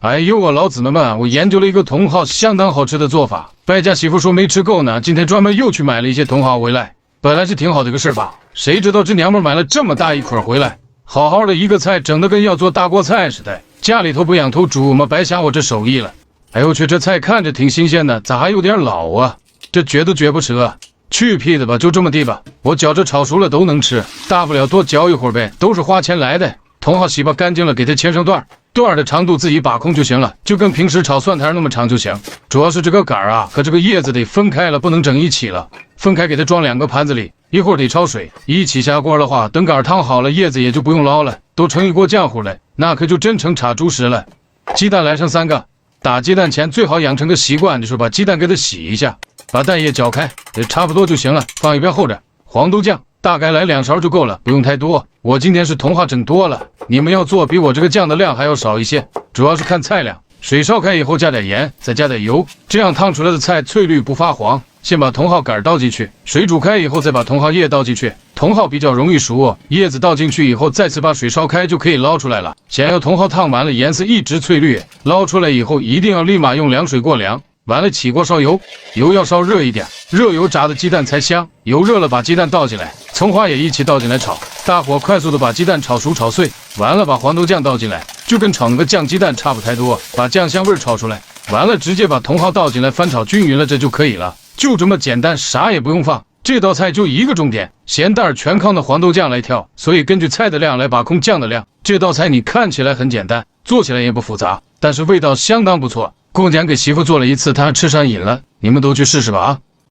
哎呦啊，老子们们，我研究了一个茼蒿相当好吃的做法，败家媳妇说没吃够呢，今天专门又去买了一些茼蒿回来。本来是挺好的一个事吧，谁知道这娘们买了这么大一捆回来，好好的一个菜整得跟要做大锅菜似的，家里头不养头猪吗？白瞎我这手艺了。哎呦去，这菜看着挺新鲜的，咋还有点老啊？这绝都绝不吃啊！去屁的吧，就这么地吧，我觉着炒熟了都能吃，大不了多嚼一会儿呗，都是花钱来的。茼蒿洗吧干净了，给它切成段，段的长度自己把控就行了，就跟平时炒蒜苔那么长就行。主要是这个杆啊和这个叶子得分开了，不能整一起了。分开给它装2个盘子里，一会儿得焯水，一起下锅的话，等杆烫好了，叶子也就不用捞了，都成一锅浆糊了，那可就真成炒猪食了。鸡蛋来上3个，打鸡蛋前最好养成个习惯，就是把鸡蛋给它洗一下，把蛋液搅开，也差不多就行了，放一边候着。黄豆酱大概来2勺就够了，不用太多。我今天是茼蒿整多了，你们要做比我这个酱的量还要少一些，主要是看菜量。水烧开以后加点盐，再加点油，这样烫出来的菜翠绿不发黄。先把茼蒿杆倒进去，水煮开以后再把茼蒿叶倒进去。茼蒿比较容易熟，叶子倒进去以后再次把水烧开就可以捞出来了。想要茼蒿烫完了颜色一直翠绿，捞出来以后一定要立马用凉水过凉。完了起锅烧油，油要烧热一点，热油炸的鸡蛋才香。油热了把鸡蛋倒进来，葱花也一起倒进来炒，大火快速的把鸡蛋炒熟炒碎。完了把黄豆酱倒进来，就跟炒那个酱鸡蛋差不太多，把酱香味炒出来。完了直接把茼蒿倒进来翻炒均匀了，这就可以了。就这么简单，啥也不用放。这道菜就一个重点，咸淡全靠那黄豆酱来调，所以根据菜的量来把控酱的量。这道菜你看起来很简单，做起来也不复杂，但是味道相当不错。过年给媳妇做了一次，她吃上瘾了，你们都去试试吧啊！